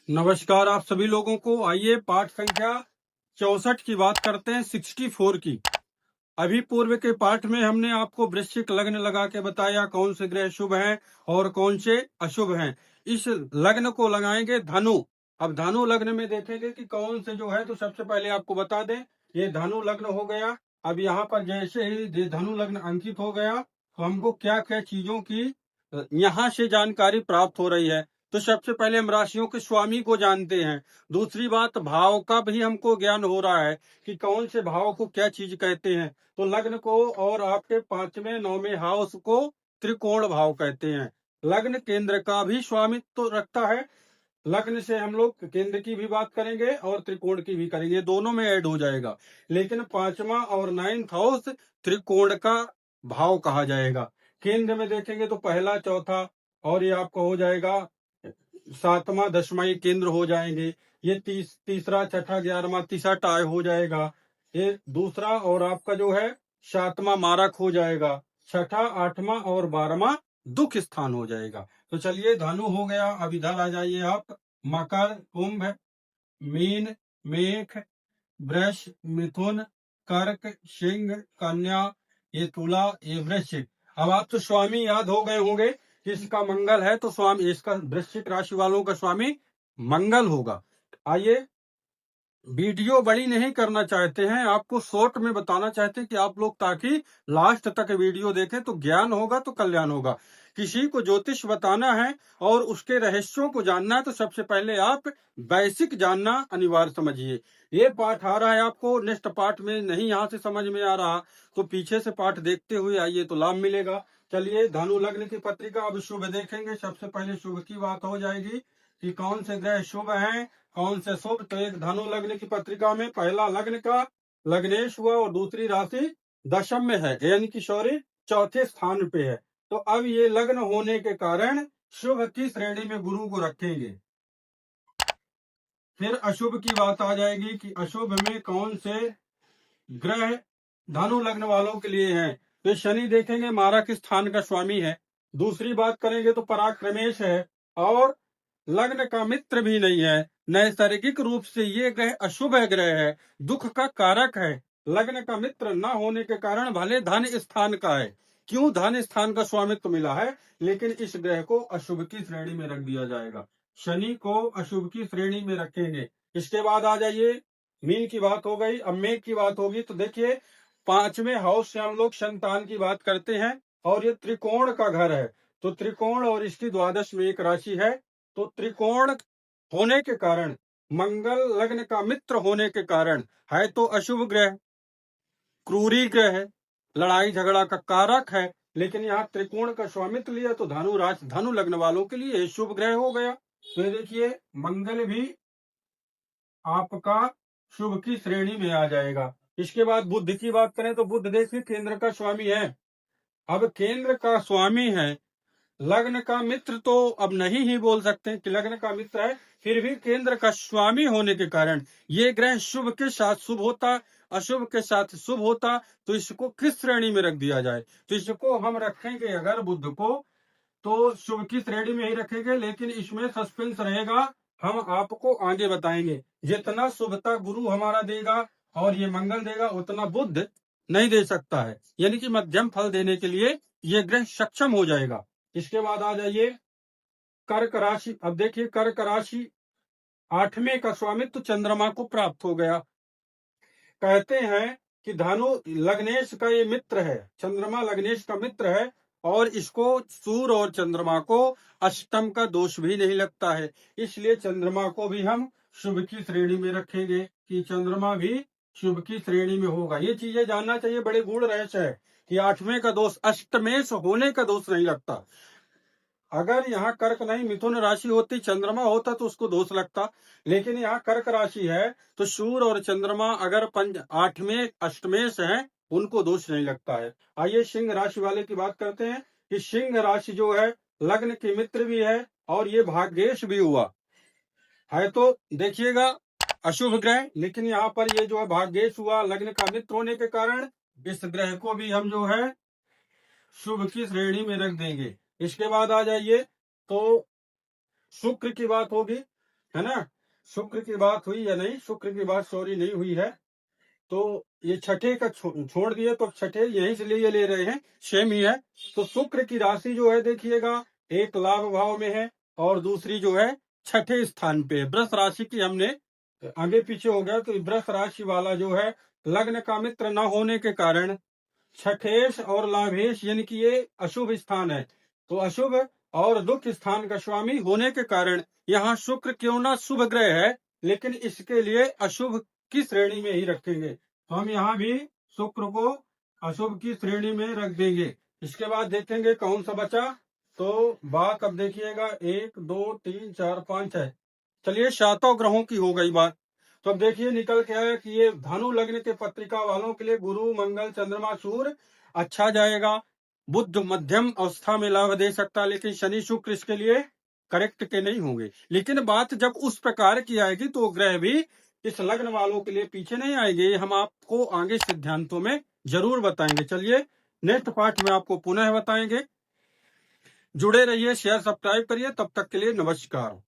नमस्कार आप सभी लोगों को। आइए पाठ संख्या 64 की बात करते हैं, 64 की। अभी पूर्व के पाठ में हमने आपको वृश्चिक लग्न लगा के बताया कौन से ग्रह शुभ हैं और कौन से अशुभ हैं। इस लग्न को लगाएंगे धनु। अब धनु लग्न में देखेंगे कि कौन से जो है, तो सबसे पहले आपको बता दें ये धनु लग्न हो गया। अब यहाँ पर जैसे ही ये धनु लग्न अंकित हो गया तो हमको क्या क्या चीजों की यहाँ से जानकारी प्राप्त हो रही है। तो सबसे पहले हम राशियों के स्वामी को जानते हैं। दूसरी बात, भाव का भी हमको ज्ञान हो रहा है कि कौन से भाव को क्या चीज कहते हैं। तो लग्न को और आपके 5वें 9वें हाउस को त्रिकोण भाव कहते हैं। लग्न केंद्र का भी स्वामित्व तो रखता है। लग्न से हम लोग केंद्र की भी बात करेंगे और त्रिकोण की भी करेंगे, दोनों में ऐड हो जाएगा। लेकिन 5वां और 9th हाउस त्रिकोण का भाव कहा जाएगा। केंद्र में देखेंगे तो पहला चौथा और ये आपका हो जाएगा 7वां 10वां, ये केंद्र हो जाएंगे। ये तीसरा छठा 11वां तीसरा टाई हो जाएगा। ये दूसरा और आपका जो है 7वां मारक हो जाएगा। छठा 8वां और 12वां दुख स्थान हो जाएगा। तो चलिए धनु हो गया। अब इधर आ जाइए आप। मकर, कुंभ, मीन, मेष, वृष, मिथुन, कर्क, सिंह, कन्या, ये तुला, ये वृश्चिक। अब आप तो स्वामी याद हो गए होंगे कि इसका मंगल है, तो स्वामी इसका वृश्चिक राशि वालों का स्वामी मंगल होगा। आइए, वीडियो बड़ी नहीं करना चाहते हैं, आपको शॉर्ट में बताना चाहते हैं कि आप लोग ताकि लास्ट तक वीडियो देखें तो ज्ञान होगा तो कल्याण होगा। किसी को ज्योतिष बताना है और उसके रहस्यों को जानना है तो सबसे पहले आप बेसिक जानना अनिवार्य समझिए। ये पाठ आ रहा है आपको, नेक्स्ट पार्ट में नहीं यहाँ से समझ में आ रहा तो पीछे से पाठ देखते हुए आइए तो लाभ मिलेगा। चलिए धनु लग्न की पत्रिका अब शुभ देखेंगे। सबसे पहले शुभ की बात हो जाएगी कि कौन से ग्रह शुभ हैं कौन से शुभ। तो एक धनु लग्न की पत्रिका में पहला लग्न का लग्नेश हुआ और दूसरी राशि दशम में है, यानी कि सॉरी चौथे स्थान पे है। तो अब ये लग्न होने के कारण शुभ की श्रेणी में गुरु को रखेंगे। फिर अशुभ की बात आ जाएगी कि अशुभ में कौन से ग्रह धनु लग्न वालों के लिए हैं। तो शनि देखेंगे मारक स्थान का स्वामी है। दूसरी बात करेंगे तो पराक्रमेश है और लग्न का मित्र भी नहीं है। नैसर्गिक रूप से ये ग्रह अशुभ ग्रह है, दुख का कारक है। लग्न का मित्र न होने के कारण भले धन स्थान का है, क्यों धन स्थान का स्वामित्व मिला है, लेकिन इस ग्रह को अशुभ की श्रेणी में रख दिया जाएगा। शनि को अशुभ की श्रेणी में रखेंगे। इसके बाद आ जाइए, मीन की बात हो गई, अब मेघ की बात होगी। तो देखिए 5वें हाउस से हम लोग संतान की बात करते हैं और ये त्रिकोण का घर है। तो त्रिकोण और इसकी द्वादश में एक राशि है। तो त्रिकोण होने के कारण, मंगल लग्न का मित्र होने के कारण है तो अशुभ ग्रह, क्रूरी ग्रह है, लड़ाई झगड़ा का कारक है। लेकिन यहाँ त्रिकोण का स्वामित्व लिया तो धनु लग्न वालों के लिए शुभ ग्रह हो गया। तो ये देखिए मंगल भी आपका शुभ की श्रेणी में आ जाएगा। इसके बाद बुध की बात करें तो बुध देखिए केंद्र का स्वामी है। अब केंद्र का स्वामी है, लग्न का मित्र तो अब नहीं ही बोल सकते कि लग्न का मित्र है, फिर भी केंद्र का स्वामी होने के कारण ये ग्रह शुभ के साथ शुभ होता, अशुभ के साथ शुभ होता। तो इसको किस श्रेणी में रख दिया जाए, तो इसको हम रखेंगे अगर बुध को तो शुभ की श्रेणी में ही रखेंगे। लेकिन इसमें सस्पेंस रहेगा, हम आपको आगे बताएंगे। जितना शुभता गुरु हमारा देगा और ये मंगल देगा उतना बुध नहीं दे सकता है, यानी कि मध्यम फल देने के लिए ये ग्रह सक्षम हो जाएगा। इसके बाद आ जाइए कर्क राशि। अब देखिए कर्क राशि 8वें का स्वामित्व चंद्रमा को प्राप्त हो गया। कहते हैं कि धनु लग्नेश का ये मित्र है, चंद्रमा लग्नेश का मित्र है और इसको सूर्य और चंद्रमा को अष्टम का दोष भी नहीं लगता है। इसलिए चंद्रमा को भी हम शुभ की श्रेणी में रखेंगे कि चंद्रमा भी शुभ की श्रेणी में होगा। ये चीजें जानना चाहिए, बड़े गूढ़ रहस्य है कि 8वें का दोष अष्टमेश होने का दोष नहीं लगता। अगर यहाँ कर्क नहीं मिथुन राशि होती, चंद्रमा होता तो उसको दोष लगता। लेकिन यहाँ कर्क राशि है तो सूर्य और चंद्रमा अगर 8वें अष्टमेश हैं उनको दोष नहीं लगता है। आइए सिंह राशि वाले की बात करते हैं कि सिंह राशि जो है लग्न के मित्र भी है और ये भाग्येश भी हुआ है। तो देखिएगा अशुभ ग्रह, लेकिन यहाँ पर ये जो है भाग्येश हुआ लग्न का मित्र होने के कारण इस ग्रह को भी हम जो है शुभ की श्रेणी में रख देंगे। इसके बाद आ जाइए तो शुक्र की बात होगी। है ना। शुक्र की बात हुई या नहीं, शुक्र की बात सॉरी नहीं हुई है। तो ये छठे का छोड़ दिए, तो छठे यहीं से लिए ले रहे हैं, सेम ही है। तो शुक्र की राशि जो है देखिएगा, एक लाभ भाव में है और दूसरी जो है छठे स्थान पे है। वृष राशि की हमने आगे पीछे हो गया, तो वृष राशि वाला जो है लग्न का मित्र न होने के कारण छठेश और लाभेश यानी कि ये अशुभ स्थान है। तो अशुभ और दुख स्थान का स्वामी होने के कारण यहाँ शुक्र क्यों ना शुभ ग्रह है, लेकिन इसके लिए अशुभ की श्रेणी में ही रखेंगे। तो हम यहाँ भी शुक्र को अशुभ की श्रेणी में रख देंगे। इसके बाद देखेंगे कौन सा बचा। तो बात अब देखिएगा 1 2 3 4 5 है। चलिए 7 ग्रहों की हो गई बात। तो अब देखिए निकल के आया कि ये धनु लग्न के पत्रिका वालों के लिए गुरु मंगल चंद्रमा सूर्य अच्छा जाएगा। बुध मध्यम अवस्था में लाभ दे सकता, लेकिन शनि शुक्र इसके लिए करेक्ट के नहीं होंगे। लेकिन बात जब उस प्रकार की आएगी तो ग्रह भी इस लग्न वालों के लिए पीछे नहीं आएंगे। हम आपको आगे सिद्धांतों में जरूर बताएंगे। चलिए नेक्स्ट पार्ट में आपको पुनः बताएंगे। जुड़े रहिए, शेयर सब्सक्राइब करिए। तब तक के लिए नमस्कार।